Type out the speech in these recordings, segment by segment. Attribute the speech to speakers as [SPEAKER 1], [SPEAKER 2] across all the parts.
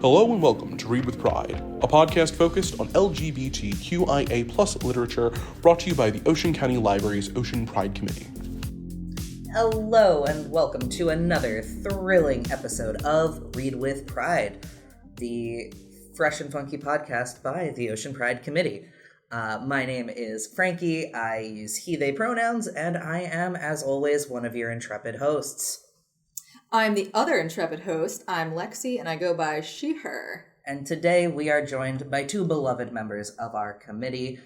[SPEAKER 1] Hello and welcome to Read with Pride, a podcast focused on LGBTQIA+ literature brought to you by the Ocean County Library's Ocean Pride Committee.
[SPEAKER 2] Hello and welcome to another thrilling episode of Read with Pride, the fresh and funky podcast by the Ocean Pride Committee. My name is Frankie, I use he, they pronouns, and I am, as always, one of your intrepid hosts.
[SPEAKER 3] I'm the other intrepid host. I'm Lexi, and I go by she, her.
[SPEAKER 2] And today we are joined by two beloved members of our committee.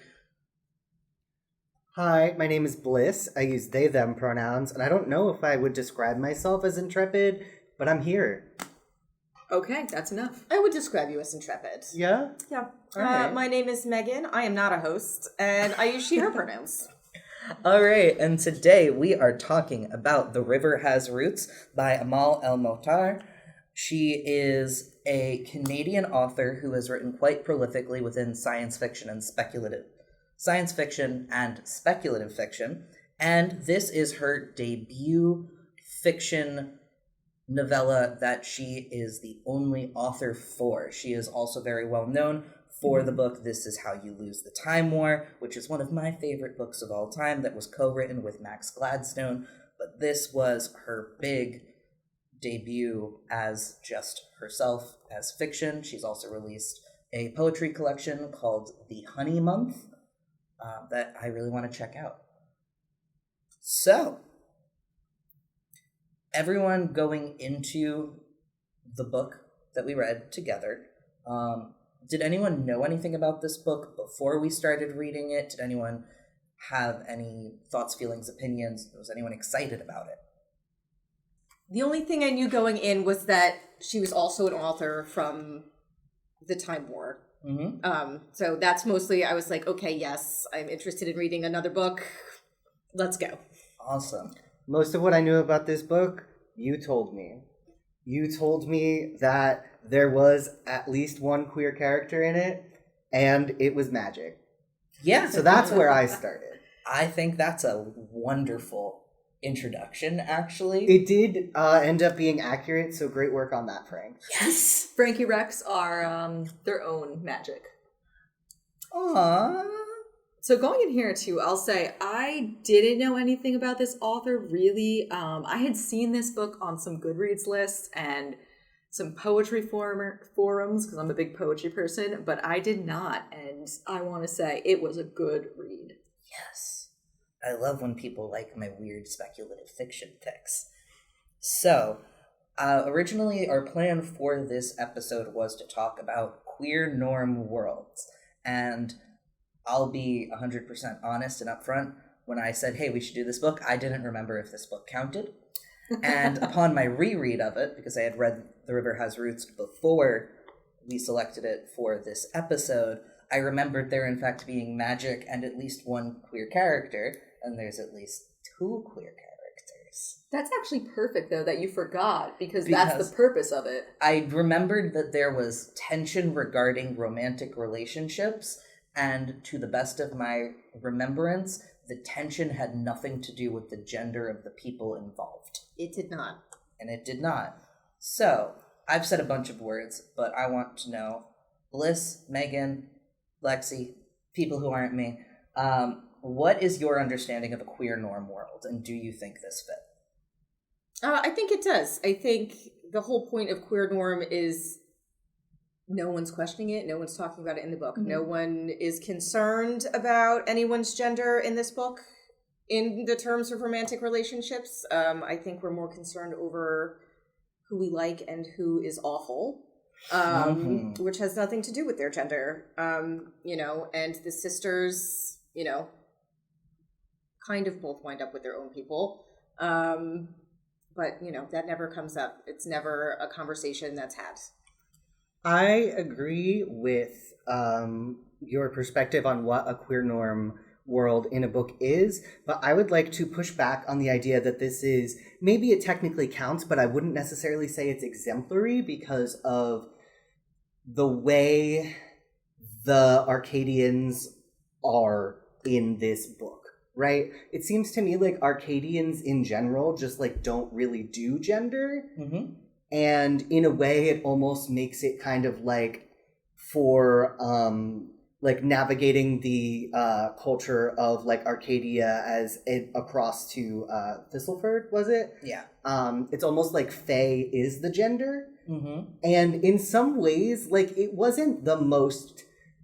[SPEAKER 4] Hi, my name is Bliss. I use they, them pronouns, and I don't know if I would describe myself as intrepid, but I'm here.
[SPEAKER 3] Okay, that's enough.
[SPEAKER 5] I would describe you as intrepid.
[SPEAKER 4] Yeah?
[SPEAKER 5] Yeah.
[SPEAKER 4] Alright.
[SPEAKER 5] My name is Megan. I am not a host, and I use she, her pronouns.
[SPEAKER 2] All right, and today we are talking about The River Has Roots by Amar El-Mohtar. She is a Canadian author who has written quite prolifically within science fiction and speculative fiction, and this is her debut fiction novella that she is the only author for. She is also very well known for the book This Is How You Lose the Time War, which is one of my favorite books of all time that was co-written with Max Gladstone, but this was her big debut as just herself as fiction. She's also released a poetry collection called The Honey Month that I really want to check out. So, everyone going into the book that we read together, did anyone know anything about this book before we started reading it? Did anyone have any thoughts, feelings, opinions? Was anyone excited about it?
[SPEAKER 5] The only thing I knew going in was that she was also an author from the Time War.
[SPEAKER 2] Mm-hmm.
[SPEAKER 5] So that's mostly, I was like, okay, yes, I'm interested in reading another book. Let's go.
[SPEAKER 2] Awesome.
[SPEAKER 4] Most of what I knew about this book, you told me. You told me that there was at least one queer character in it, and it was magic.
[SPEAKER 2] Yeah.
[SPEAKER 4] So that's where I started.
[SPEAKER 2] I think that's a wonderful introduction, actually.
[SPEAKER 4] It did end up being accurate, so great work on that, Frank.
[SPEAKER 2] Yes!
[SPEAKER 3] Frankie Rex are their own magic.
[SPEAKER 2] Aww.
[SPEAKER 3] So going in here, too, I'll say I didn't know anything about this author, really. I had seen this book on some Goodreads lists and some poetry forums, because I'm a big poetry person, but I did not, and I want to say it was a good read.
[SPEAKER 2] Yes. I love when people like my weird speculative fiction picks. So, originally our plan for this episode was to talk about queer norm worlds, and I'll be 100% honest and upfront. When I said, hey, we should do this book, I didn't remember if this book counted. And upon my reread of it, because I had read The River Has Roots before we selected it for this episode, I remembered there in fact being magic and at least one queer character, and there's at least two queer characters.
[SPEAKER 3] That's actually perfect, though, that you forgot, because that's the purpose of it.
[SPEAKER 2] I remembered that there was tension regarding romantic relationships, and to the best of my remembrance, the tension had nothing to do with the gender of the people involved.
[SPEAKER 5] It did not.
[SPEAKER 2] And it did not. So, I've said a bunch of words, but I want to know, Bliss, Megan, Lexi, people who aren't me, what is your understanding of a queer norm world, and do you think this fit?
[SPEAKER 5] I think it does. I think the whole point of queer norm is no one's questioning it. No one's talking about it in the book.
[SPEAKER 3] Mm-hmm.
[SPEAKER 5] No one is concerned about anyone's gender in this book in the terms of romantic relationships. I think we're more concerned over who we like and who is awful, which has nothing to do with their gender. And the sisters, kind of both wind up with their own people. But, that never comes up. It's never a conversation that's had.
[SPEAKER 4] I agree with your perspective on what a queer norm world in a book is, but I would like to push back on the idea that this is, maybe it technically counts, but I wouldn't necessarily say it's exemplary because of the way the Arcadians are in this book, right? It seems to me like Arcadians in general just like don't really do gender.
[SPEAKER 2] Mm-hmm.
[SPEAKER 4] And in a way, it almost makes it kind of like for like navigating the culture of like Arcadia as it across to Thistleford, was it?
[SPEAKER 2] Yeah.
[SPEAKER 4] It's almost like Fae is the gender.
[SPEAKER 2] Mm-hmm.
[SPEAKER 4] And in some ways, like, it wasn't the most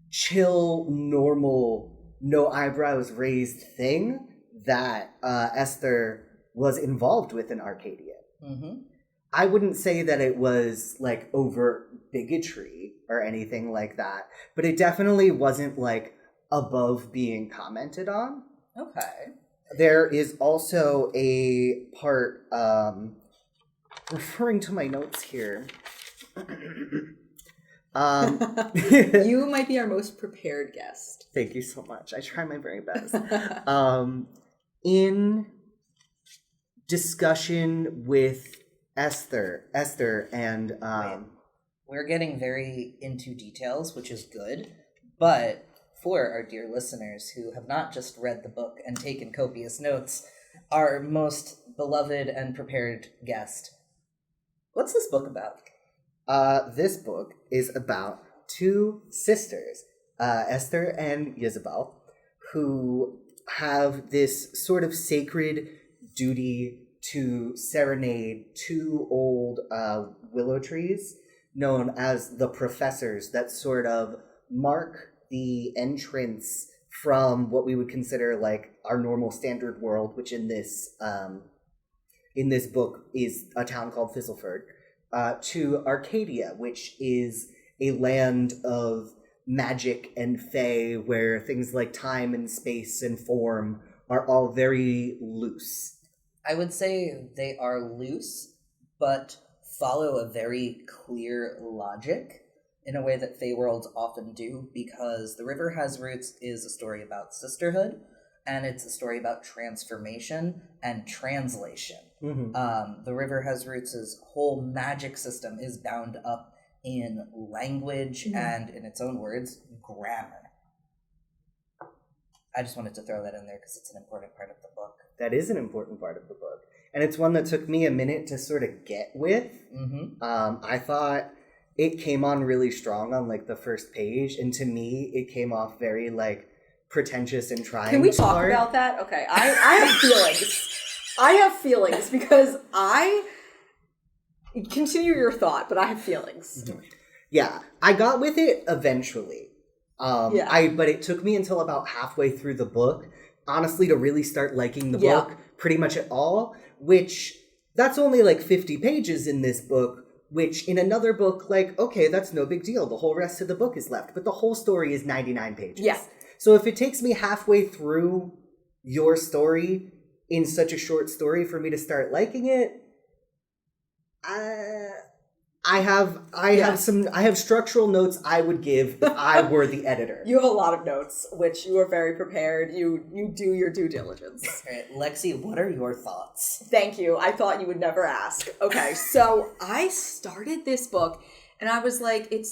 [SPEAKER 4] chill, normal, no eyebrows raised thing that Esther was involved with in Arcadia.
[SPEAKER 2] Mm-hmm.
[SPEAKER 4] I wouldn't say that it was like overt bigotry or anything like that, but it definitely wasn't like above being commented on.
[SPEAKER 2] Okay.
[SPEAKER 4] There is also a part, referring to my notes here.
[SPEAKER 3] You might be our most prepared guest.
[SPEAKER 4] Thank you so much. I try my very best. In discussion with Esther and
[SPEAKER 2] We're getting very into details, which is good, but for our dear listeners who have not just read the book and taken copious notes, our most beloved and prepared guest, what's this book about?
[SPEAKER 4] this book is about two sisters, Esther and Isabel, who have this sort of sacred duty to serenade two old willow trees known as the professors that sort of mark the entrance from what we would consider like our normal standard world, which in this book is a town called Thistleford, to Arcadia, which is a land of magic and fae, where things like time and space and form are all very loose.
[SPEAKER 2] I would say they are loose, but follow a very clear logic in a way that Fae worlds often do, because The River Has Roots is a story about sisterhood, and it's a story about transformation and translation.
[SPEAKER 4] Mm-hmm.
[SPEAKER 2] The River Has Roots' whole magic system is bound up in language and, in its own words, grammar. I just wanted to throw that in there because it's an important part of the book.
[SPEAKER 4] That is an important part of the book. And it's one that took me a minute to sort of get with.
[SPEAKER 2] Mm-hmm.
[SPEAKER 4] I thought it came on really strong on like the first page, and to me it came off very like pretentious and trying.
[SPEAKER 3] Can we talk
[SPEAKER 4] hard.
[SPEAKER 3] about that? Okay, I have feelings. I have feelings because continue your thought, but I have feelings.
[SPEAKER 4] Mm-hmm. Yeah, I got with it eventually. But it took me until about halfway through the book, honestly, to really start liking the book pretty much at all, which that's only like 50 pages in this book, which in another book, like, okay, that's no big deal. The whole rest of the book is left, but the whole story is 99 pages.
[SPEAKER 3] Yeah.
[SPEAKER 4] So if it takes me halfway through your story in such a short story for me to start liking it, I have structural notes I would give if I were the editor.
[SPEAKER 3] You have a lot of notes, which you are very prepared. You do your due diligence.
[SPEAKER 2] All right, Lexi, what are your thoughts?
[SPEAKER 3] Thank you. I thought you would never ask. Okay, so I started this book and I was like, it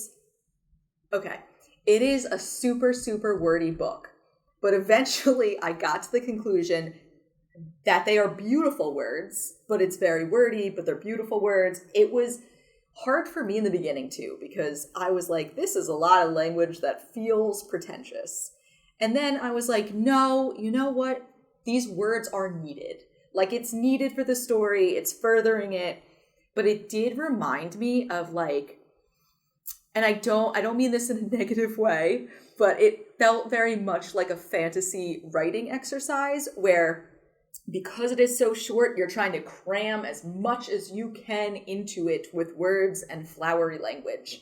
[SPEAKER 3] is a super, super wordy book. But eventually I got to the conclusion that they are beautiful words, but it's very wordy, but they're beautiful words. It was hard for me in the beginning too, because I was like, this is a lot of language that feels pretentious. And then I was like, no, you know what? These words are needed. Like, it's needed for the story, it's furthering it. But it did remind me of like, and I don't mean this in a negative way, but it felt very much like a fantasy writing exercise where, because it is so short, you're trying to cram as much as you can into it with words and flowery language.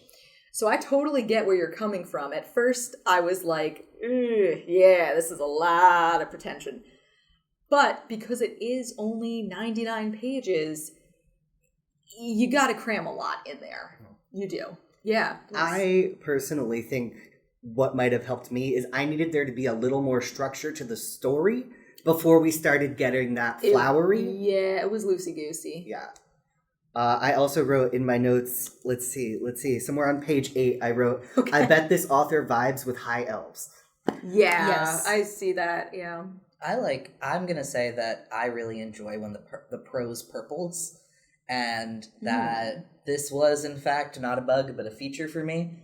[SPEAKER 3] So I totally get where you're coming from. At first, I was like, yeah, this is a lot of pretension. But because it is only 99 pages, you got to cram a lot in there. You do. Yeah.
[SPEAKER 4] I personally think what might have helped me is I needed there to be a little more structure to the story before we started getting that flowery.
[SPEAKER 3] Yeah, it was loosey-goosey.
[SPEAKER 4] Yeah. I also wrote in my notes, let's see, somewhere on page 8, I wrote, okay. I bet this author vibes with high elves.
[SPEAKER 3] Yeah,
[SPEAKER 5] yes.
[SPEAKER 3] I see that, yeah.
[SPEAKER 2] I'm going to say that I really enjoy when the prose purples, and that this was, in fact, not a bug, but a feature for me.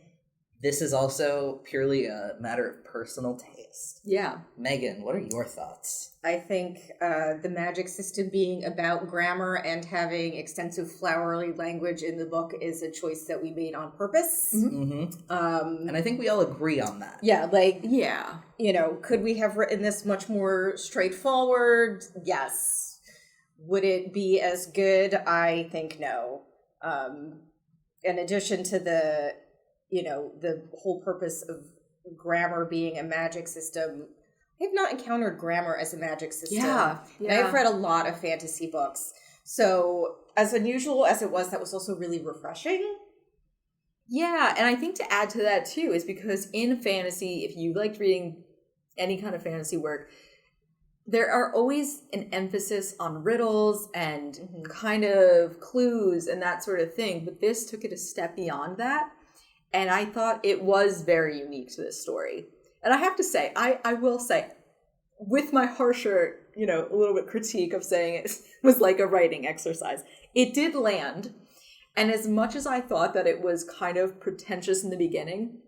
[SPEAKER 2] This is also purely a matter of personal taste.
[SPEAKER 3] Yeah.
[SPEAKER 2] Megan, what are your thoughts?
[SPEAKER 5] I think the magic system being about grammar and having extensive flowery language in the book is a choice that we made on purpose.
[SPEAKER 2] Mm-hmm. And I think we all agree on that.
[SPEAKER 5] Yeah, like,
[SPEAKER 3] Yeah.
[SPEAKER 5] you know, could we have written this much more straightforward? Yes. Would it be as good? I think no. In addition to the, you know, the whole purpose of grammar being a magic system, I have not encountered grammar as a magic system.
[SPEAKER 3] Yeah.
[SPEAKER 5] And I've read a lot of fantasy books. So as unusual as it was, that was also really refreshing.
[SPEAKER 3] Yeah, and I think to add to that too is because in fantasy, if you liked reading any kind of fantasy work, there are always an emphasis on riddles and kind of clues and that sort of thing. But this took it a step beyond that. And I thought it was very unique to this story. And I have to say, I will say, with my harsher, you know, a little bit critique of saying it was like a writing exercise, it did land. And as much as I thought that it was kind of pretentious in the beginning,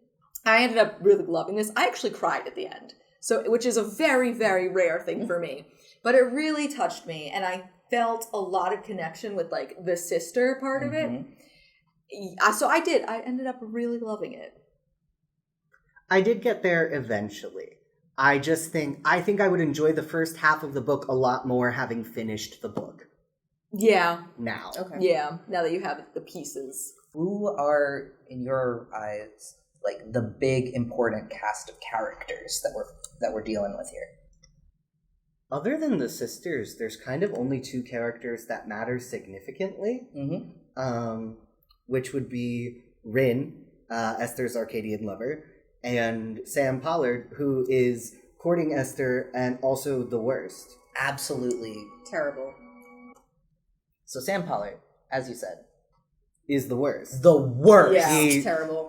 [SPEAKER 3] I ended up really loving this. I actually cried at the end, so which is a very, very rare thing for me. But it really touched me, and I felt a lot of connection with like the sister part of it. So I ended up really loving it.
[SPEAKER 4] I did get there eventually. I think I would enjoy the first half of the book a lot more having finished the book.
[SPEAKER 3] Yeah.
[SPEAKER 4] Now.
[SPEAKER 5] Okay.
[SPEAKER 3] Yeah. Now that you have the pieces.
[SPEAKER 2] Who are, in your eyes, like the big important cast of characters that we're dealing with here?
[SPEAKER 4] Other than the sisters, there's kind of only two characters that matter significantly. Which would be Rin, Esther's Arcadian lover, and Sam Pollard, who is courting Esther and also the worst.
[SPEAKER 2] Absolutely
[SPEAKER 5] Terrible.
[SPEAKER 2] So Sam Pollard, as you said,
[SPEAKER 4] Is the worst.
[SPEAKER 2] the worst.
[SPEAKER 3] Yeah.
[SPEAKER 4] He
[SPEAKER 5] Terrible.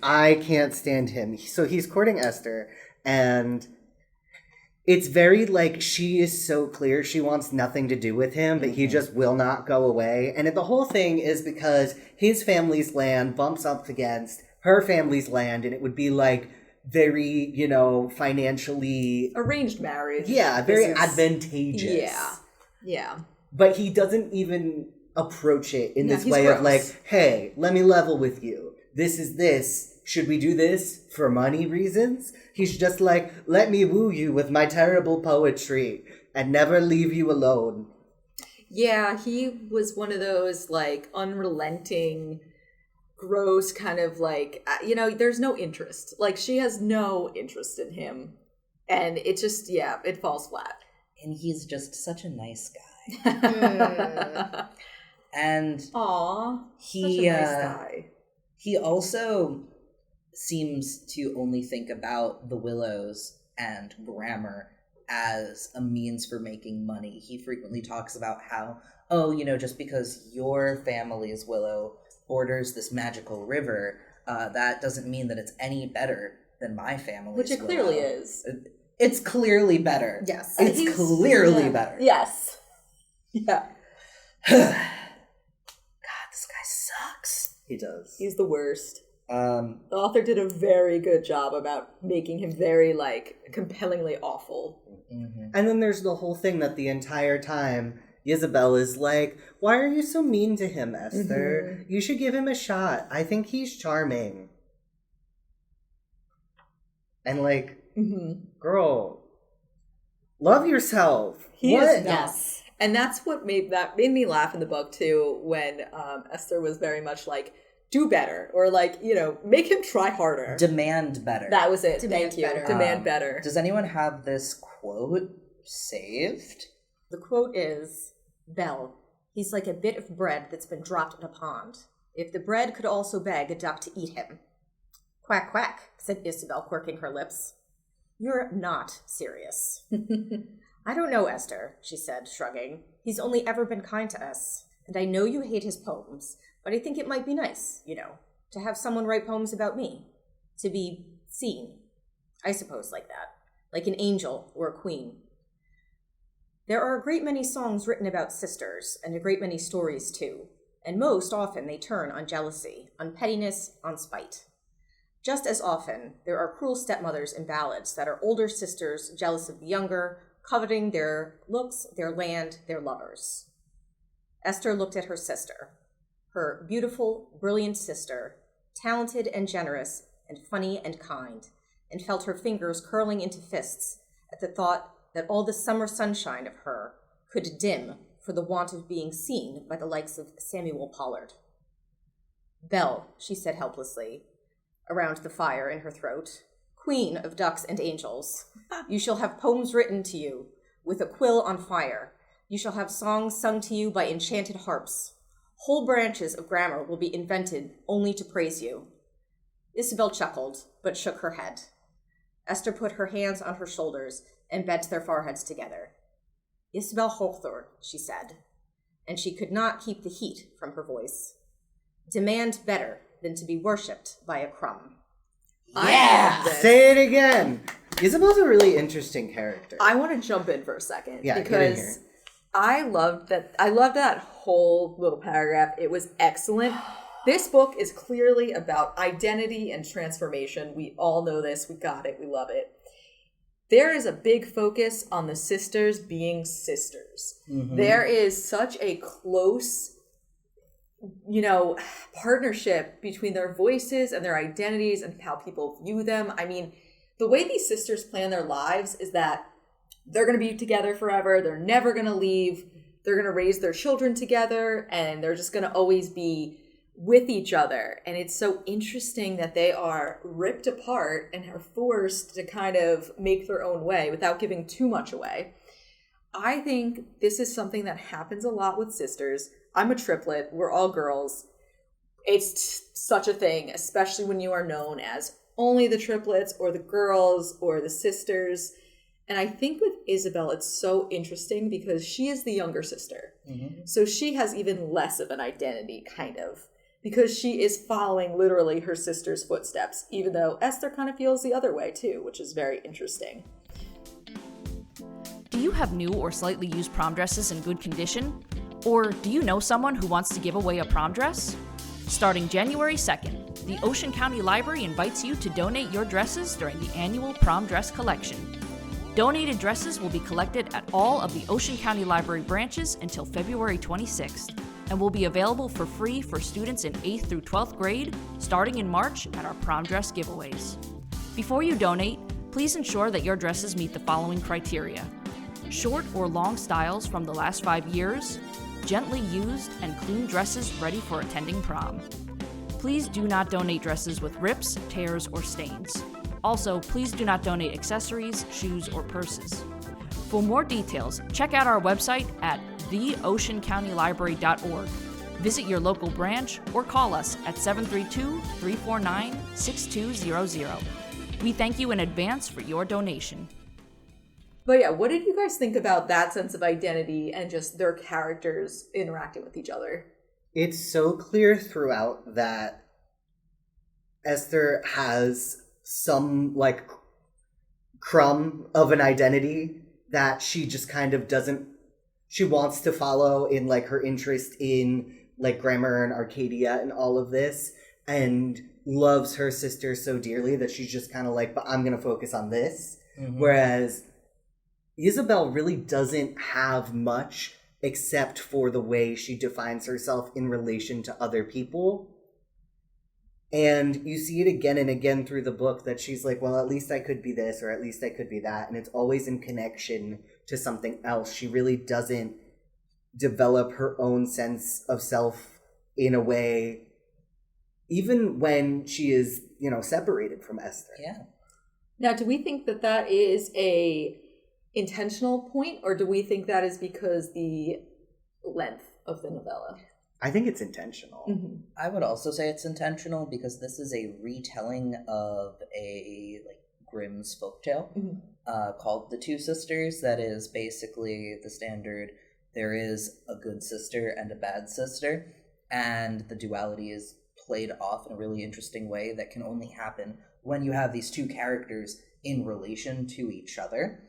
[SPEAKER 4] I can't stand him. So he's courting Esther, and it's very like she is so clear she wants nothing to do with him, but he just will not go away. And the whole thing is because his family's land bumps up against her family's land, and it would be like very, you know, financially...
[SPEAKER 3] Arranged marriage.
[SPEAKER 4] Yeah, very
[SPEAKER 3] Business.
[SPEAKER 4] advantageous.
[SPEAKER 3] Yeah. Yeah.
[SPEAKER 4] But he doesn't even approach it in
[SPEAKER 3] No,
[SPEAKER 4] this
[SPEAKER 3] he's
[SPEAKER 4] way of
[SPEAKER 3] gross.
[SPEAKER 4] like, hey, let me level with you. This is this. Should we do this for money reasons? He's just like, let me woo you with my terrible poetry and never leave you alone.
[SPEAKER 3] Yeah, he was one of those like unrelenting, gross kind of like, you know, there's no interest. Like she has no interest in him. And it just, yeah, it falls flat.
[SPEAKER 2] And he's just such a nice guy.
[SPEAKER 3] Aw,
[SPEAKER 2] And
[SPEAKER 3] such a
[SPEAKER 2] he
[SPEAKER 3] nice guy.
[SPEAKER 2] he also seems to only think about the Willows and grammar as a means for making money. He frequently talks about how, oh, you know, just because your family's Willow borders this magical river, that doesn't mean that it's any better than my family's
[SPEAKER 3] Which it clearly
[SPEAKER 2] Willow.
[SPEAKER 3] is.
[SPEAKER 2] It's clearly better.
[SPEAKER 5] Yes.
[SPEAKER 2] It's clearly better.
[SPEAKER 3] Yes. Yeah.
[SPEAKER 2] God, this guy sucks.
[SPEAKER 4] He does.
[SPEAKER 3] He's the worst.
[SPEAKER 2] Um,
[SPEAKER 3] The author did a very good job about making him very, like, compellingly awful.
[SPEAKER 4] And then there's the whole thing that the entire time Isabel is like, why are you so mean to him, Esther? You should give him a shot. I think he's charming. And like, girl, love yourself.
[SPEAKER 3] He
[SPEAKER 4] What?
[SPEAKER 3] is not.
[SPEAKER 5] Yes.
[SPEAKER 3] And that's what made me laugh in the book too, when Esther was very much like, do better, or like, you know, make him try harder.
[SPEAKER 2] demand better.
[SPEAKER 3] That was it.
[SPEAKER 5] Demand
[SPEAKER 3] Thank you.
[SPEAKER 5] better.
[SPEAKER 3] Demand better.
[SPEAKER 2] Does anyone have this quote saved?
[SPEAKER 5] The quote is, Belle, he's like a bit of bread that's been dropped in a pond. If the bread could also beg a duck to eat him. Quack, quack, said Isabel, quirking her lips. You're not serious. I don't know, Esther, she said, shrugging. He's only ever been kind to us, and I know you hate his poems, but I think it might be nice, you know, to have someone write poems about me, to be seen. I suppose like that, like an angel or a queen. There are a great many songs written about sisters, and a great many stories, too. And most often they turn on jealousy, on pettiness, on spite. Just as often, there are cruel stepmothers in ballads that are older sisters jealous of the younger, coveting their looks, their land, their lovers. Esther looked at her sister, her beautiful, brilliant sister, talented and generous and funny and kind, and felt her fingers curling into fists at the thought that all the summer sunshine of her could dim for the want of being seen by the likes of Samuel Pollard. Belle, she said helplessly, around the fire in her throat, queen of ducks and angels, you shall have poems written to you with a quill on fire. You shall have songs sung to you by enchanted harps. Whole branches of grammar will be invented only to praise you. Isabel chuckled, but shook her head. Esther put her hands on her shoulders and bent their foreheads together. Isabel Hochthor, she said, and she could not keep the heat from her voice. Demand better than to be worshipped by a crumb.
[SPEAKER 2] Yeah!
[SPEAKER 4] Say it again! Isabel's a really interesting character.
[SPEAKER 3] I want to jump in for a second.
[SPEAKER 4] Yeah, get in here.
[SPEAKER 3] because I loved that whole little paragraph. It was excellent. This book is clearly about identity and transformation. We all know this. We got it. We love it. There is a big focus on the sisters being sisters.
[SPEAKER 4] Mm-hmm.
[SPEAKER 3] There is such a close, partnership between their voices and their identities and how people view them. I mean, the way these sisters plan their lives is that they're going to be together forever. They're never going to leave. They're going to raise their children together, and they're just going to always be with each other. And it's so interesting that they are ripped apart and are forced to kind of make their own way without giving too much away. I think this is something that happens a lot with sisters. I'm a triplet. We're all girls. It's such a thing, especially when you are known as only the triplets or the girls or the sisters. And I think with Isabel, it's so interesting because she is the younger sister. Mm-hmm. So she has even less of an identity, kind of, because she is following literally her sister's footsteps, even though Esther kind of feels the other way too, which is very interesting.
[SPEAKER 6] Do you have new or slightly used prom dresses in good condition? Or do you know someone who wants to give away a prom dress? Starting January 2nd, the Ocean County Library invites you to donate your dresses during the annual prom dress collection. Donated dresses will be collected at all of the Ocean County Library branches until February 26th and will be available for free for students in 8th through 12th grade starting in March at our prom dress giveaways. Before you donate, please ensure that your dresses meet the following criteria: short or long styles from the last 5 years, gently used and clean dresses ready for attending prom. Please do not donate dresses with rips, tears, or stains. Also, please do not donate accessories, shoes, or purses. For more details, check out our website at theoceancountylibrary.org. Visit your local branch or call us at 732-349-6200. We thank you in advance for your donation.
[SPEAKER 3] But yeah, what did you guys think about that sense of identity and just their characters interacting with each other?
[SPEAKER 4] It's so clear throughout that Esther has some, crumb of an identity that she just kind of doesn't... She wants to follow in, her interest in, grammar and Arcadia and all of this, and loves her sister so dearly that she's just kind of but I'm going to focus on this. Mm-hmm. Whereas Isabel really doesn't have much except for the way she defines herself in relation to other people. And you see it again and again through the book that she's well, at least I could be this, or at least I could be that. And it's always in connection to something else. She really doesn't develop her own sense of self in a way, even when she is, separated from Esther.
[SPEAKER 2] Yeah.
[SPEAKER 3] Now, do we think that that is a intentional point, or do we think that is because the length of the novella?
[SPEAKER 4] I think it's intentional.
[SPEAKER 3] Mm-hmm.
[SPEAKER 2] I would also say it's intentional because this is a retelling of a Grimm's folktale called The Two Sisters. That is basically the standard. There is a good sister and a bad sister, and the duality is played off in a really interesting way that can only happen when you have these two characters in relation to each other.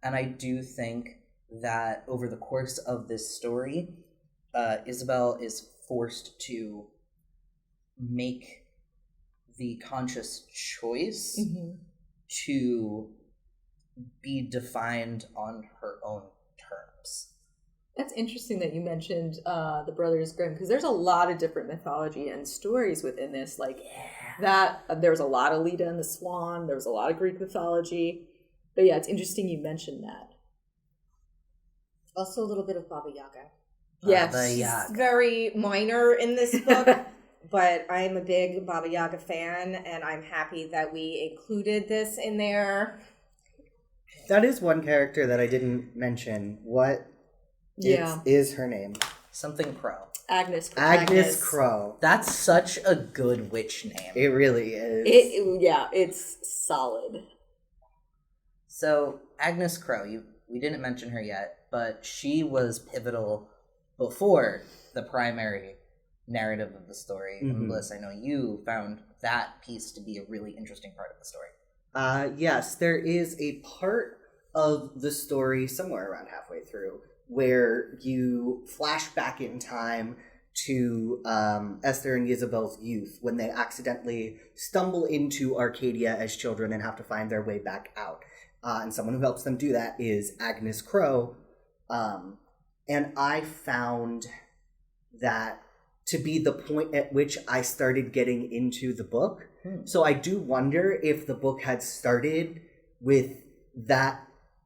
[SPEAKER 2] And I do think that over the course of this story, Isabel is forced to make the conscious choice to be defined on her own terms.
[SPEAKER 3] That's interesting that you mentioned the Brothers Grimm, because there's a lot of different mythology and stories within this. Like that, there's a lot of Leda and the Swan. There's a lot of Greek mythology. But yeah, it's interesting you mentioned that.
[SPEAKER 5] Also a little bit of Baba Yaga.
[SPEAKER 3] Yes.
[SPEAKER 2] Baba Yaga.
[SPEAKER 5] It's very minor in this book, but I'm a big Baba Yaga fan, and I'm happy that we included this in there.
[SPEAKER 4] That is one character that I didn't mention. What is her name?
[SPEAKER 2] Something Crow.
[SPEAKER 3] Agnes
[SPEAKER 4] Crow.
[SPEAKER 2] That's such a good witch name.
[SPEAKER 4] It really is.
[SPEAKER 3] It's solid.
[SPEAKER 2] So, Agnes Crow, we didn't mention her yet, but she was pivotal before the primary narrative of the story. And Bliss, I know you found that piece to be a really interesting part of the story.
[SPEAKER 4] Yes, there is a part of the story somewhere around halfway through where you flash back in time to Esther and Isabel's youth when they accidentally stumble into Arcadia as children and have to find their way back out. And someone who helps them do that is Agnes Crow. And I found that to be the point at which I started getting into the book. So I do wonder if the book had started with that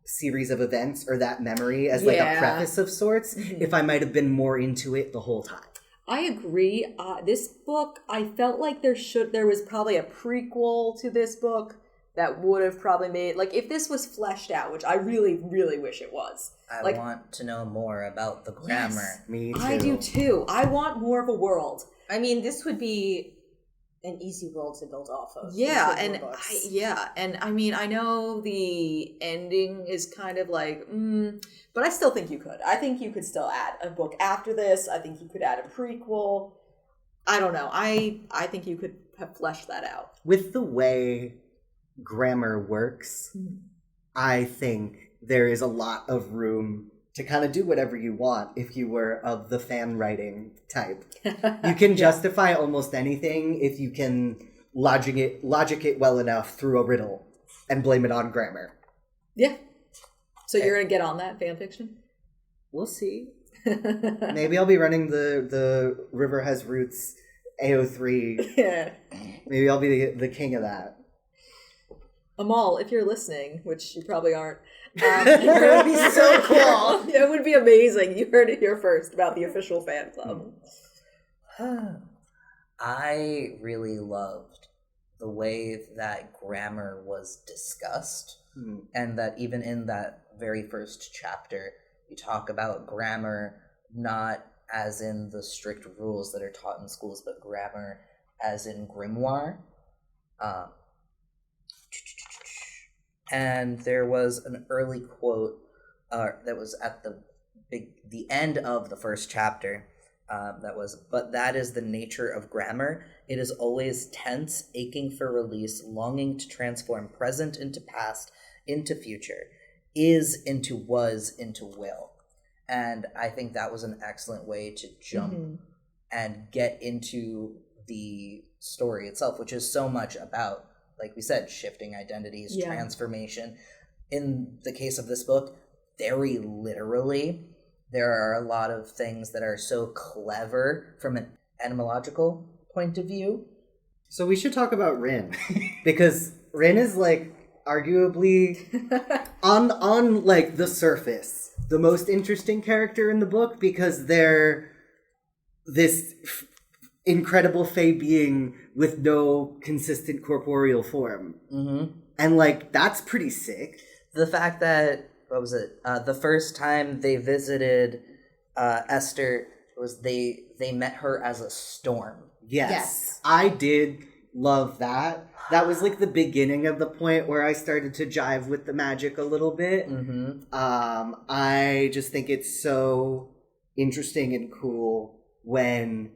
[SPEAKER 4] series of events or that memory as like a preface of sorts, if I might have been more into it the whole time.
[SPEAKER 3] I agree. This book, I felt like there was probably a prequel to this book that would have probably made, like, if this was fleshed out, which I really, really wish it was.
[SPEAKER 2] I
[SPEAKER 3] like,
[SPEAKER 2] want to know more about the grammar.
[SPEAKER 3] Yes,
[SPEAKER 4] me too.
[SPEAKER 3] I do too. I want more of a world.
[SPEAKER 5] I mean, this would be an easy world to build off of.
[SPEAKER 3] Yeah, and I mean, I know the ending is kind of like, but I still think you could. I think you could still add a book after this. I think you could add a prequel. I don't know. I think you could have fleshed that out.
[SPEAKER 4] With the way grammar works, I think there is a lot of room to kind of do whatever you want if you were of the fan writing type. You can justify almost anything if you can logic it well enough through a riddle and blame it on grammar.
[SPEAKER 3] Yeah. So you're going to get on that fan fiction?
[SPEAKER 4] We'll see. Maybe I'll be running the River Has Roots AO3.
[SPEAKER 3] Yeah.
[SPEAKER 4] Maybe I'll be the king of that.
[SPEAKER 3] Amal, if you're listening, which you probably aren't,
[SPEAKER 2] That would be so cool.
[SPEAKER 3] It would be amazing. You heard it here first about the official fan club.
[SPEAKER 2] I really loved the way that grammar was discussed, and that even in that very first chapter, you talk about grammar not as in the strict rules that are taught in schools, but grammar as in grimoire. And there was an early quote that was at the end of the first chapter that was, "But that is the nature of grammar. It is always tense, aching for release, longing to transform present into past, into future, is into was, into will." And I think that was an excellent way to jump and get into the story itself, which is so much about, like we said, shifting identities, transformation. In the case of this book, very literally, there are a lot of things that are so clever from an etymological point of view.
[SPEAKER 4] So we should talk about Rin, because Rin is like arguably on like the surface the most interesting character in the book, because they're this incredible fey being with no consistent corporeal form. And like, that's pretty sick.
[SPEAKER 2] The fact that, what was it, the first time they visited Esther was they met her as a storm.
[SPEAKER 4] Yes. I did love that. That was like the beginning of the point where I started to jive with the magic a little bit. I just think it's so interesting and cool when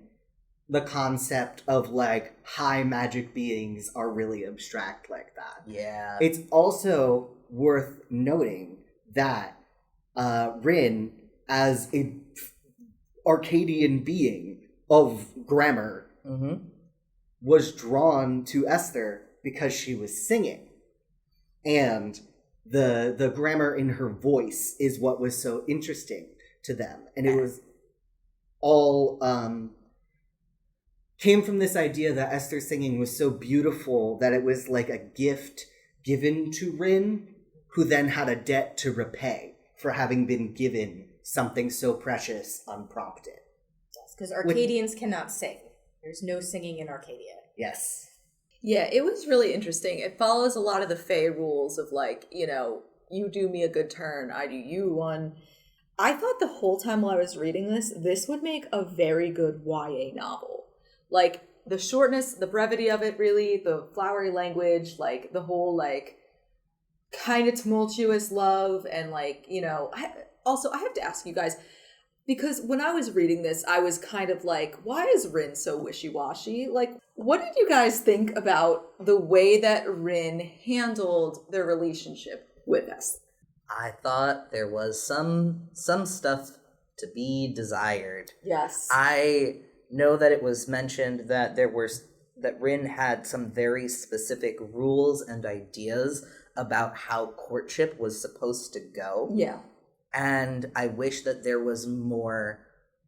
[SPEAKER 4] the concept of like high magic beings are really abstract like that.
[SPEAKER 2] Yeah.
[SPEAKER 4] It's also worth noting that Rin, as a Arcadian being, of grammar was drawn to Esther because she was singing. And the grammar in her voice is what was so interesting to them. And it was all came from this idea that Esther's singing was so beautiful that it was like a gift given to Rin, who then had a debt to repay for having been given something so precious unprompted.
[SPEAKER 5] Yes, because Arcadians cannot sing. There's no singing in Arcadia.
[SPEAKER 4] Yes.
[SPEAKER 3] Yeah, it was really interesting. It follows a lot of the Fae rules of like, you know, you do me a good turn, I do you one. I thought the whole time while I was reading this would make a very good YA novel. Like, the shortness, the brevity of it, really, the flowery language, like, the whole, like, kind of tumultuous love, and, like, you know, I have to ask you guys, because when I was reading this, I was kind of like, why is Rin so wishy-washy? Like, what did you guys think about the way that Rin handled their relationship with us?
[SPEAKER 2] I thought there was some stuff to be desired.
[SPEAKER 3] Yes.
[SPEAKER 2] I know that it was mentioned that that Rin had some very specific rules and ideas about how courtship was supposed to go.
[SPEAKER 3] Yeah.
[SPEAKER 2] And I wish that there was more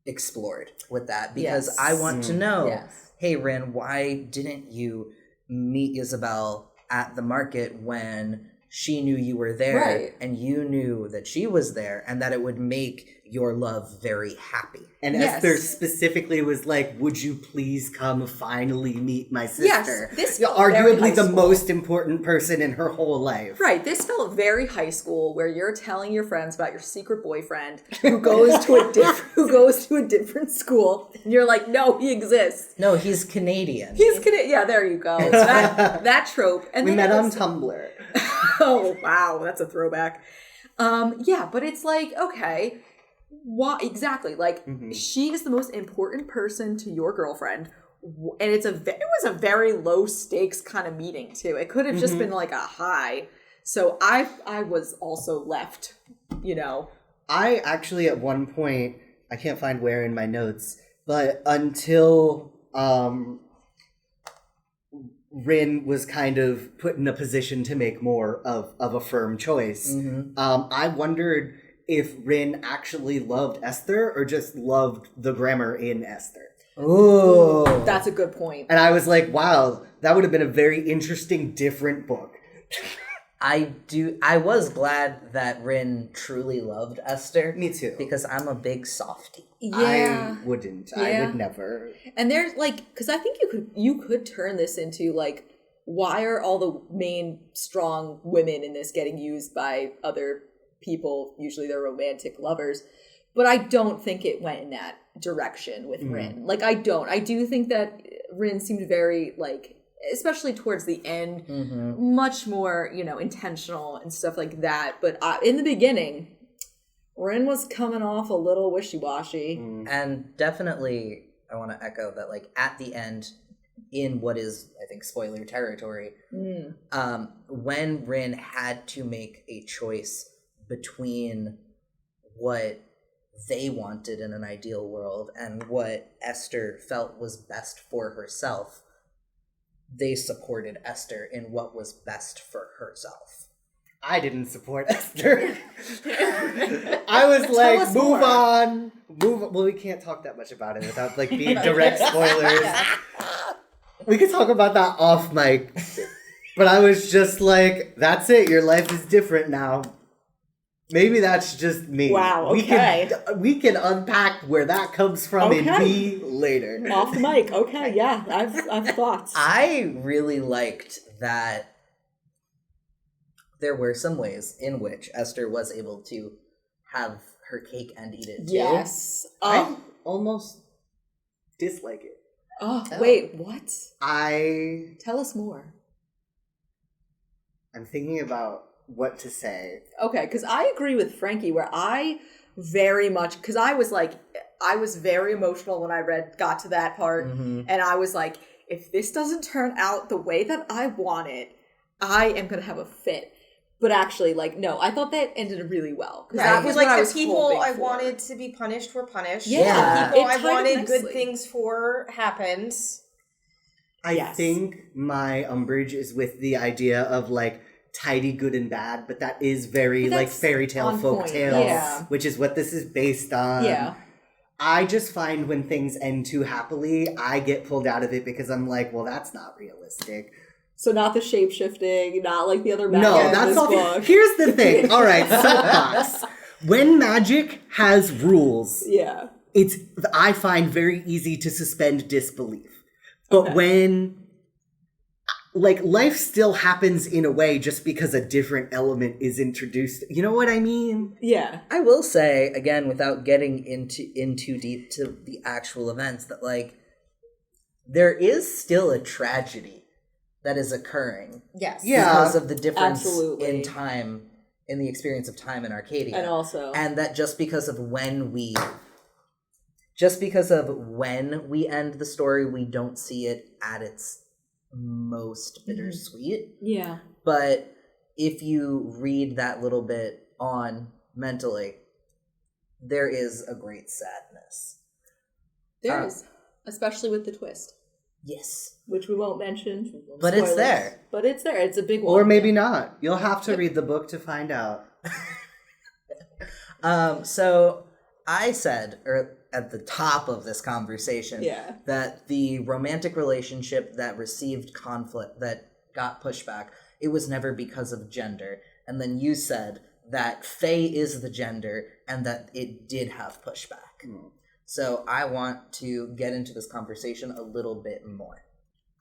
[SPEAKER 2] explored with that, because
[SPEAKER 3] Yes.
[SPEAKER 2] I want to know,
[SPEAKER 3] Yes.
[SPEAKER 2] hey, Rin, why didn't you meet Isabel at the market when she knew you were there,
[SPEAKER 3] Right.
[SPEAKER 2] and you knew that she was there, and that it would make your love very happy?
[SPEAKER 4] And
[SPEAKER 3] Yes.
[SPEAKER 4] Esther specifically was like, would you please come finally meet my sister?
[SPEAKER 3] Yes, this felt very high
[SPEAKER 4] arguably the
[SPEAKER 3] school.
[SPEAKER 4] most important person in her whole life.
[SPEAKER 3] Right, this felt very high school, where you're telling your friends about your secret boyfriend who goes to a different school, and you're like, no, he exists.
[SPEAKER 2] No, he's Canadian.
[SPEAKER 3] He's gonna, yeah, there you go. So that trope. And
[SPEAKER 4] We
[SPEAKER 3] then
[SPEAKER 4] met
[SPEAKER 3] it
[SPEAKER 4] on
[SPEAKER 3] was-
[SPEAKER 4] Tumblr.
[SPEAKER 3] Oh wow, that's a throwback. Yeah, but it's like, okay, what exactly? Like, she is the most important person to your girlfriend, and it was a very low stakes kind of meeting too. It could have just been like a high. So I was also left, you know.
[SPEAKER 4] I actually at one point, I can't find where in my notes, but until Rin was kind of put in a position to make more of a firm choice, I wondered if Rin actually loved Esther or just loved the grammar in Esther.
[SPEAKER 2] Ooh.
[SPEAKER 3] That's a good point.
[SPEAKER 4] And I was like, wow, that would have been a very interesting, different book.
[SPEAKER 2] I was glad that Rin truly loved Esther.
[SPEAKER 4] Me too.
[SPEAKER 2] Because I'm a big softie.
[SPEAKER 3] Yeah.
[SPEAKER 4] I wouldn't. I
[SPEAKER 3] Yeah.
[SPEAKER 4] would never.
[SPEAKER 3] And there's like, because I think you could turn this into like, why are all the main strong women in this getting used by other people? Usually they're romantic lovers, but I don't think it went in that direction with Rin. Like, I do think that Rin seemed very, like, especially towards the end, much more, you know, intentional and stuff like that. But in the beginning, Rin was coming off a little wishy-washy.
[SPEAKER 2] And definitely, I want to echo that, like, at the end, in what is, I think, spoiler territory, when Rin had to make a choice between what they wanted in an ideal world and what Esther felt was best for herself, they supported Esther in what was best for herself.
[SPEAKER 4] I didn't support Esther. I was like,
[SPEAKER 3] us
[SPEAKER 4] move
[SPEAKER 3] more.
[SPEAKER 4] on. Well, we can't talk that much about it without like being direct spoilers. We could talk about that off mic. But I was just like, that's it. Your life is different now. Maybe that's just me.
[SPEAKER 3] Wow, okay.
[SPEAKER 4] We can unpack where that comes from in
[SPEAKER 3] Okay.
[SPEAKER 4] me later.
[SPEAKER 3] Off the mic. Okay, yeah, I've thoughts.
[SPEAKER 2] I really liked that there were some ways in which Esther was able to have her cake and eat it too.
[SPEAKER 3] Yes.
[SPEAKER 4] I almost dislike it.
[SPEAKER 3] Wait, what?
[SPEAKER 4] Tell
[SPEAKER 3] us more.
[SPEAKER 4] I'm thinking about what to say.
[SPEAKER 3] Okay, because I agree with Frankie where I very much, because I was very emotional when I got to that part, and I was like, if this doesn't turn out the way that I want it, I am going to have a fit. But actually, like, no, I thought that ended really well. Because
[SPEAKER 5] I
[SPEAKER 3] that
[SPEAKER 5] feel
[SPEAKER 3] was
[SPEAKER 5] like
[SPEAKER 3] what I
[SPEAKER 5] the
[SPEAKER 3] was
[SPEAKER 5] people
[SPEAKER 3] hoping
[SPEAKER 5] I
[SPEAKER 3] for.
[SPEAKER 5] wanted to be punished were punished.
[SPEAKER 3] Yeah.
[SPEAKER 5] The people
[SPEAKER 3] It
[SPEAKER 5] I
[SPEAKER 3] tied up
[SPEAKER 5] wanted good
[SPEAKER 3] nicely.
[SPEAKER 5] things for happened.
[SPEAKER 4] I think my umbrage is with the idea of like tidy good and bad, but that is very
[SPEAKER 3] But
[SPEAKER 4] like
[SPEAKER 3] that's
[SPEAKER 4] fairy tale
[SPEAKER 3] on
[SPEAKER 4] folk
[SPEAKER 3] point,
[SPEAKER 4] tales,
[SPEAKER 3] yeah.
[SPEAKER 4] which is what this is based on.
[SPEAKER 3] Yeah.
[SPEAKER 4] I just find when things end too happily, I get pulled out of it because I'm like, well, that's not realistic.
[SPEAKER 3] So not the shape-shifting, not like the other magic
[SPEAKER 4] No,
[SPEAKER 3] in
[SPEAKER 4] that's
[SPEAKER 3] this
[SPEAKER 4] all.
[SPEAKER 3] book.
[SPEAKER 4] Here's the thing. All right, soapbox. When magic has rules,
[SPEAKER 3] Yeah.
[SPEAKER 4] it's I find very easy to suspend disbelief. But when like life still happens in a way just because a different element is introduced. You know what I mean?
[SPEAKER 3] Yeah.
[SPEAKER 2] I will say, again, without getting in too deep to the actual events, that like there is still a tragedy that is occurring.
[SPEAKER 5] Yes.
[SPEAKER 4] Yeah.
[SPEAKER 2] Because of the difference
[SPEAKER 3] Absolutely.
[SPEAKER 2] in time, in the experience of time in Arcadia.
[SPEAKER 3] And also.
[SPEAKER 2] And that just because of when we end the story, we don't see it at its most bittersweet.
[SPEAKER 3] Yeah.
[SPEAKER 2] But if you read that little bit on mentally, there is a great sadness.
[SPEAKER 3] There is. Especially with the twist.
[SPEAKER 2] Yes.
[SPEAKER 3] Which we won't mention.
[SPEAKER 2] But it's
[SPEAKER 3] Spoilers.
[SPEAKER 2] there.
[SPEAKER 3] But it's there. It's a big one.
[SPEAKER 4] Or maybe not. You'll have to read the book to find out.
[SPEAKER 2] So I said at the top of this conversation that the romantic relationship that received conflict, that got pushback, it was never because of gender. And then you said that Faye is the gender and that it did have pushback. So I want to get into this conversation a little bit more.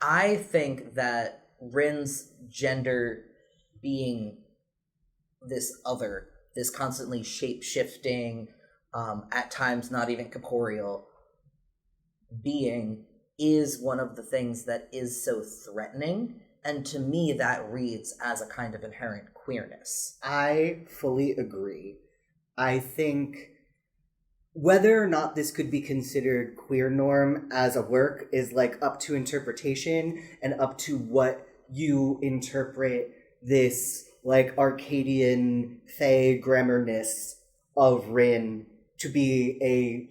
[SPEAKER 2] I think that Rin's gender being this other, this constantly shape-shifting, at times not even corporeal being, is one of the things that is so threatening. And to me, that reads as a kind of inherent queerness.
[SPEAKER 4] I fully agree. I think whether or not this could be considered queer norm as a work is like up to interpretation and up to what you interpret this like Arcadian Fae grammar-ness of Rin to be a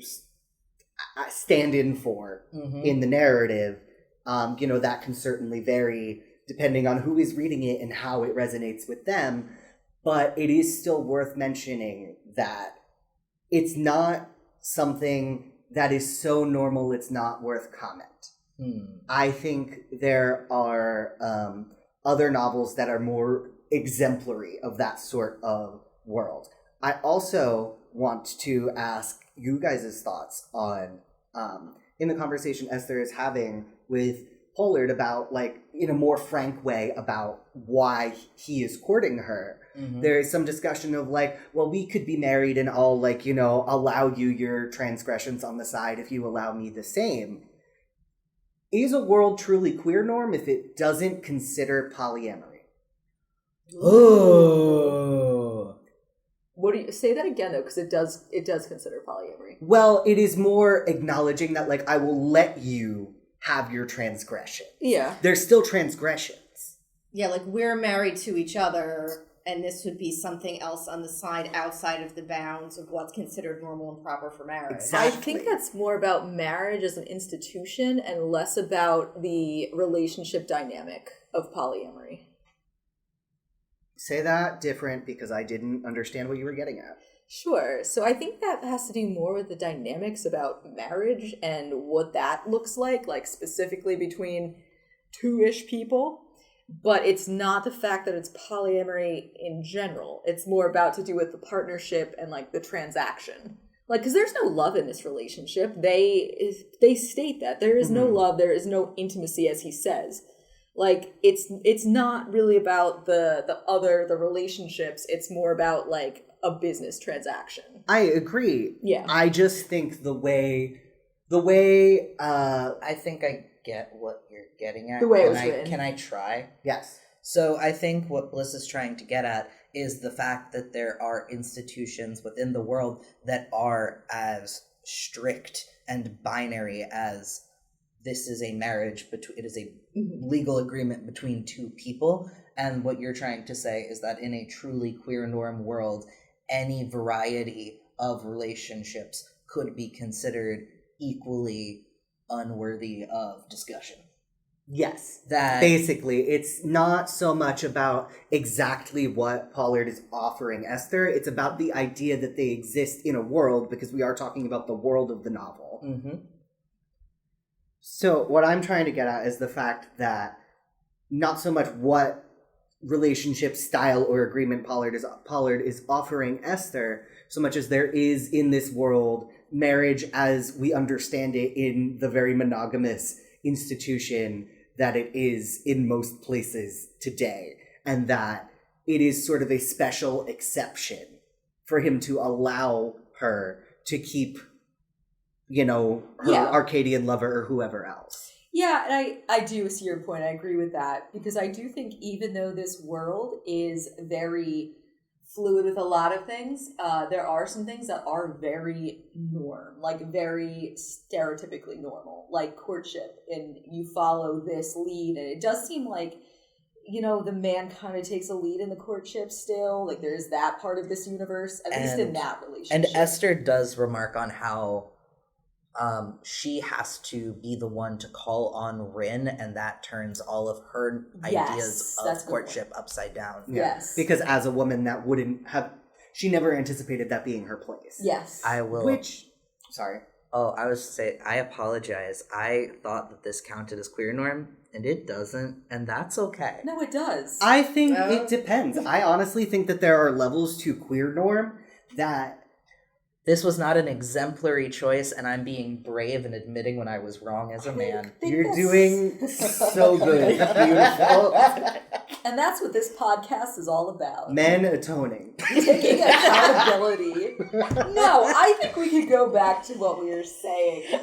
[SPEAKER 4] stand-in for in the narrative. That can certainly vary depending on who is reading it and how it resonates with them. But it is still worth mentioning that it's not something that is so normal it's not worth comment. I think there are other novels that are more exemplary of that sort of world. I also want to ask you guys' thoughts on, in the conversation Esther is having with Pollard about, like, in a more frank way about why he is courting her. There is some discussion of, like, well, we could be married and I'll, like, allow you your transgressions on the side if you allow me the same. Is a world truly queer norm if it doesn't consider polyamory?
[SPEAKER 2] Oh.
[SPEAKER 3] What do you say that again though? Because it does consider polyamory.
[SPEAKER 4] Well, it is more acknowledging that, like, I will let you have your transgression.
[SPEAKER 3] Yeah.
[SPEAKER 4] There's still transgressions.
[SPEAKER 5] Yeah, like we're married to each other, and this would be something else on the side outside of the bounds of what's considered normal and proper for marriage.
[SPEAKER 4] Exactly.
[SPEAKER 3] I think that's more about marriage as an institution and less about the relationship dynamic of polyamory.
[SPEAKER 4] Say that different because I didn't understand what you were getting at.
[SPEAKER 3] Sure. So I think that has to do more with the dynamics about marriage and what that looks like specifically between two-ish people. But it's not the fact that it's polyamory in general. It's more about to do with the partnership and, like, the transaction. Like, because there's no love in this relationship. They state that. There is no love. There is no intimacy, as he says. Like, it's not really about the relationships. It's more about, like, a business transaction.
[SPEAKER 4] I agree.
[SPEAKER 3] Yeah.
[SPEAKER 4] I just think the way
[SPEAKER 2] I think I get what you're getting at.
[SPEAKER 3] The way it was written.
[SPEAKER 2] Can I try?
[SPEAKER 4] yes.
[SPEAKER 2] So I think what Bliss is trying to get at is the fact that there are institutions within the world that are as strict and binary as this is a marriage between, it is a legal agreement between two people. And what you're trying to say is that in a truly queer norm world, any variety of relationships could be considered equally unworthy of discussion.
[SPEAKER 4] Yes.
[SPEAKER 2] That
[SPEAKER 4] basically, it's not so much about exactly what Pollard is offering Esther. It's about the idea that they exist in a world, because we are talking about the world of the novel.
[SPEAKER 2] Mm-hmm.
[SPEAKER 4] So what I'm trying to get at is the fact that not so much what relationship style or agreement Pollard is offering Esther, so much as there is in this world marriage as we understand it in the very monogamous institution that it is in most places today, and that it is sort of a special exception for him to allow her to keep, her Arcadian lover or whoever else.
[SPEAKER 3] Yeah, and I do see your point. I agree with that, because I do think even though this world is very fluid with a lot of things, there are some things that are very norm, like very stereotypically normal, like courtship, and you follow this lead, and it does seem like, the man kind of takes a lead in the courtship still, like there's that part of this universe, at least in that relationship.
[SPEAKER 2] And Esther does remark on how she has to be the one to call on Rin, and that turns all of her ideas of courtship upside down.
[SPEAKER 4] Yeah.
[SPEAKER 3] Yes.
[SPEAKER 4] Because as a woman, that wouldn't have... She never anticipated that being her place.
[SPEAKER 3] Yes.
[SPEAKER 2] I will...
[SPEAKER 4] Sorry.
[SPEAKER 2] Oh, I was say I apologize. I thought that this counted as queer norm, and it doesn't, and that's okay.
[SPEAKER 3] No, it does.
[SPEAKER 4] I think it depends. I honestly think that there are levels to queer norm that...
[SPEAKER 2] This was not an exemplary choice, and I'm being brave and admitting when I was wrong as a man.
[SPEAKER 4] You're doing so good. Beautiful.
[SPEAKER 3] And that's what this podcast is all about.
[SPEAKER 4] Men atoning.
[SPEAKER 3] Taking accountability. No, I think we could go back to what we were saying.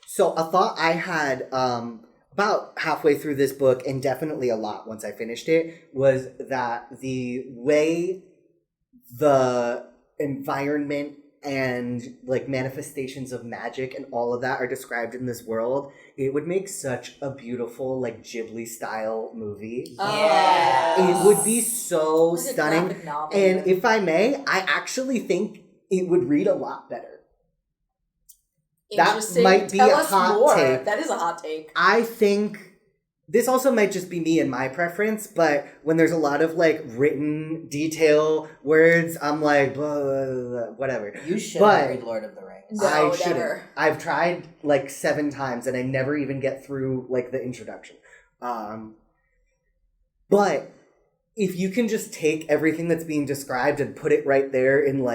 [SPEAKER 4] So a thought I had about halfway through this book, and definitely a lot once I finished it, was that the way the environment and manifestations of magic and all of that are described in this world, it would make such a beautiful Ghibli style movie.
[SPEAKER 2] Yeah.
[SPEAKER 4] It would be so
[SPEAKER 3] Like
[SPEAKER 4] stunning.
[SPEAKER 3] a graphic novel.
[SPEAKER 4] And if I may, I actually think it would read a lot better. That
[SPEAKER 3] Interesting.
[SPEAKER 4] might be
[SPEAKER 3] Tell
[SPEAKER 4] a
[SPEAKER 3] us
[SPEAKER 4] hot
[SPEAKER 3] more.
[SPEAKER 4] take.
[SPEAKER 3] That is a hot take.
[SPEAKER 4] I think this also might just be me and my preference, but when there's a lot of written detail words, I'm like, blah, blah, blah, whatever.
[SPEAKER 2] You should
[SPEAKER 4] But-
[SPEAKER 2] read Lord of the Rings.
[SPEAKER 3] No,
[SPEAKER 4] I shouldn't.
[SPEAKER 3] never.
[SPEAKER 4] I've tried 7 times and I never even get through the introduction. But if you can just take everything that's being described and put it right there in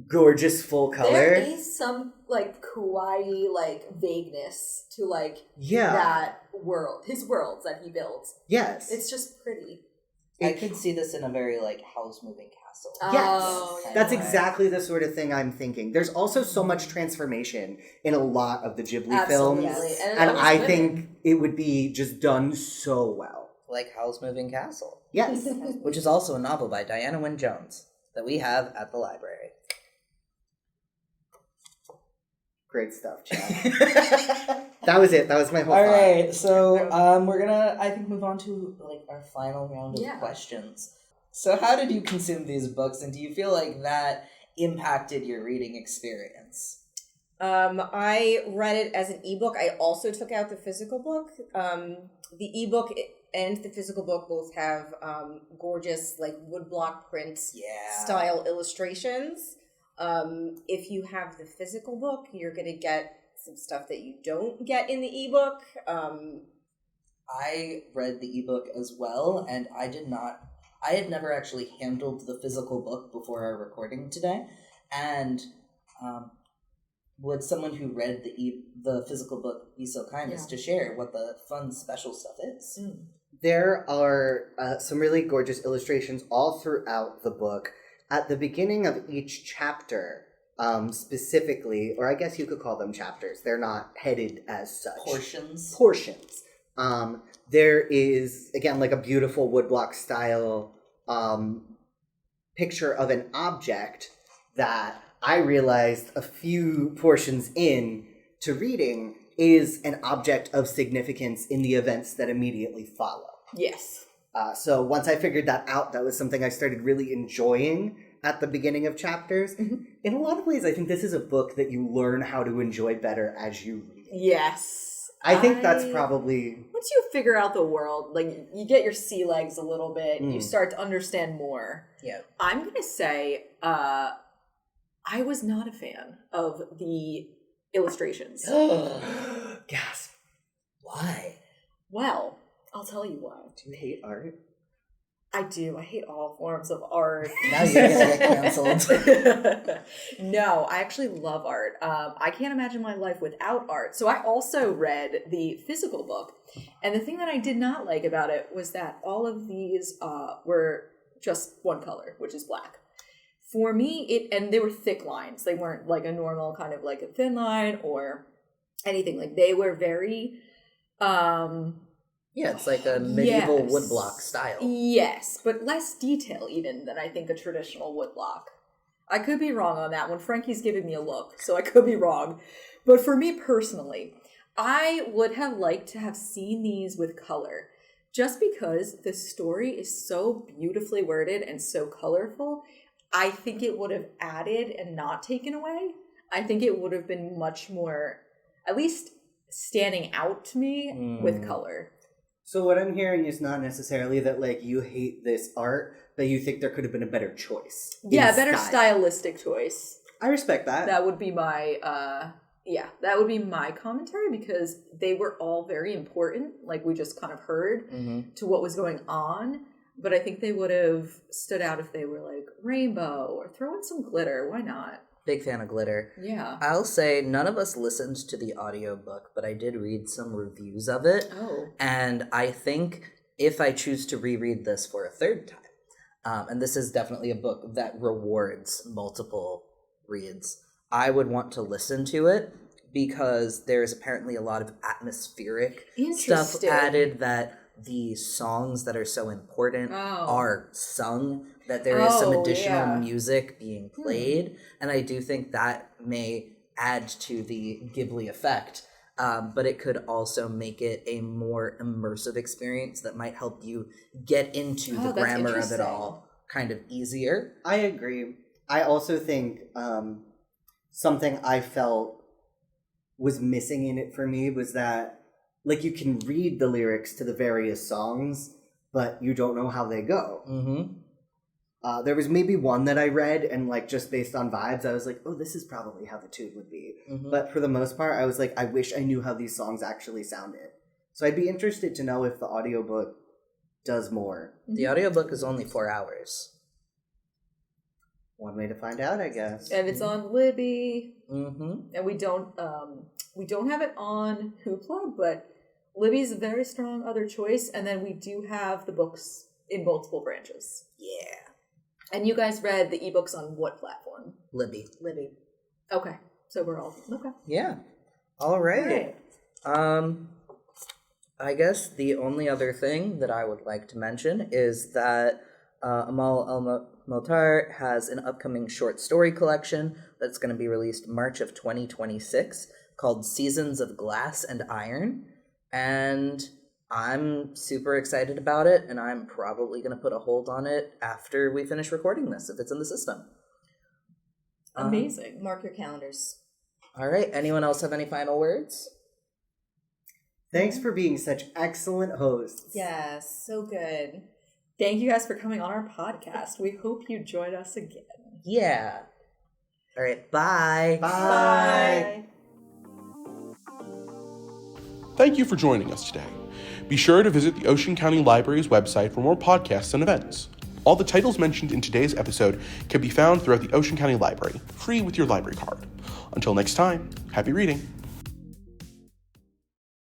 [SPEAKER 4] gorgeous full color.
[SPEAKER 3] There is some kawaii vagueness to that world, his worlds that he builds.
[SPEAKER 4] Yes.
[SPEAKER 3] It's just pretty.
[SPEAKER 2] I could see this in a very House Moving Castle.
[SPEAKER 4] Yes.
[SPEAKER 3] Oh, yeah.
[SPEAKER 4] That's exactly the sort of thing I'm thinking. There's also so much transformation in a lot of the Ghibli films.
[SPEAKER 3] Absolutely.
[SPEAKER 4] And I think it would be just done so well.
[SPEAKER 2] Like House Moving Castle,
[SPEAKER 4] Yes.
[SPEAKER 2] which is also a novel by Diana Wynne Jones that we have at the library.
[SPEAKER 4] Great stuff, Chad. That was it. That was my whole
[SPEAKER 2] All
[SPEAKER 4] thought.
[SPEAKER 2] right, so we're gonna, I think, move on to our final round of questions. So, how did you consume these books, and do you feel like that impacted your reading experience?
[SPEAKER 5] I read it as an ebook. I also took out the physical book. The ebook and the physical book both have gorgeous woodblock print style illustrations. If you have the physical book, you're going to get some stuff that you don't get in the ebook.
[SPEAKER 2] I read the ebook as well, and I had never actually handled the physical book before our recording today, and would someone who read the physical book be so kind as to share what the fun special stuff is?
[SPEAKER 4] There are some really gorgeous illustrations all throughout the book. At the beginning of each chapter, specifically, or I guess you could call them chapters, they're not headed as such. Portions. There is, again, a beautiful woodblock style picture of an object that I realized a few portions in to reading is an object of significance in the events that immediately follow.
[SPEAKER 3] Yes.
[SPEAKER 4] So once I figured that out, that was something I started really enjoying at the beginning of chapters.
[SPEAKER 3] Mm-hmm.
[SPEAKER 4] In a lot of ways, I think this is a book that you learn how to enjoy better as you read it.
[SPEAKER 3] Yes.
[SPEAKER 4] I think that's probably...
[SPEAKER 3] Once you figure out the world, like, you get your sea legs a little bit, you start to understand more.
[SPEAKER 2] Yeah.
[SPEAKER 3] I'm going to say I was not a fan of the illustrations.
[SPEAKER 4] Gasp.
[SPEAKER 2] Why?
[SPEAKER 3] Well, I'll tell you why.
[SPEAKER 4] Do you hate art?
[SPEAKER 3] I do. I hate all forms of art.
[SPEAKER 2] Now you're gonna get canceled.
[SPEAKER 3] No, I actually love art. I can't imagine my life without art. So I also read the physical book. And the thing that I did not like about it was that all of these were just one color, which is black. For me, and they were thick lines. They weren't like a normal kind of like a thin line or anything. Like they were very...
[SPEAKER 2] Yeah, it's like a medieval
[SPEAKER 3] Yes.
[SPEAKER 2] woodblock style.
[SPEAKER 3] Yes, but less detail even than I think a traditional woodblock. I could be wrong on that one. Frankie's giving me a look, so I could be wrong. But for me personally, I would have liked to have seen these with color. Just because the story is so beautifully worded and so colorful, I think it would have added and not taken away. I think it would have been much more, at least standing out to me with color.
[SPEAKER 4] So what I'm hearing is not necessarily that, like, you hate this art, but you think there could have been a better choice.
[SPEAKER 3] Yeah, a better stylistic choice.
[SPEAKER 4] I respect that.
[SPEAKER 3] That would be my, that would be my commentary because they were all very important, like we just kind of heard, to what was going on. But I think they would have stood out if they were like rainbow or throw in some glitter. Why not?
[SPEAKER 2] Big fan of glitter.
[SPEAKER 3] Yeah.
[SPEAKER 2] I'll say none of us listened to the audiobook, but I did read some reviews of it.
[SPEAKER 3] Oh.
[SPEAKER 2] And I think if I choose to reread this for a third time, and this is definitely a book that rewards multiple reads, I would want to listen to it because there's apparently a lot of atmospheric stuff added, that the songs that are so important are sung, that there is some additional music being played, and I do think that may add to the Ghibli effect, but it could also make it a more immersive experience that might help you get into the grammar of it all kind of easier.
[SPEAKER 4] I agree. I also think something I felt was missing in it for me was that, like, you can read the lyrics to the various songs, but you don't know how they go. There was maybe one that I read, and, like, just based on vibes, I was like, oh, this is probably how the tune would be. But for the most part, I was like, I wish I knew how these songs actually sounded. So I'd be interested to know if the audiobook does more.
[SPEAKER 2] The audiobook is only 4 hours.
[SPEAKER 4] One way to find out, I guess.
[SPEAKER 3] And it's on Libby. And we don't have it on Hoopla, but Libby's a very strong other choice. And then we do have the books in multiple branches.
[SPEAKER 2] Yeah.
[SPEAKER 3] And you guys read the ebooks on what platform?
[SPEAKER 2] Libby.
[SPEAKER 3] Okay. So we're all okay.
[SPEAKER 2] Yeah. All right. I guess the only other thing that I would like to mention is that Amar El-Mohtar has an upcoming short story collection that's going to be released March of 2026 called Seasons of Glass and Iron. And I'm super excited about it, and I'm probably going to put a hold on it after we finish recording this, if it's in the system.
[SPEAKER 3] Amazing.
[SPEAKER 5] Mark your calendars.
[SPEAKER 2] All right. Anyone else have any final words?
[SPEAKER 4] Thanks for being such excellent hosts.
[SPEAKER 5] Yes, so good.
[SPEAKER 3] Thank you guys for coming on our podcast. We hope you join us again.
[SPEAKER 2] Yeah. All right. Bye.
[SPEAKER 4] Bye.
[SPEAKER 1] Thank you for joining us today. Be sure to visit the Ocean County Library's website for more podcasts and events. All the titles mentioned in today's episode can be found throughout the Ocean County Library, free with your library card. Until next time, happy reading.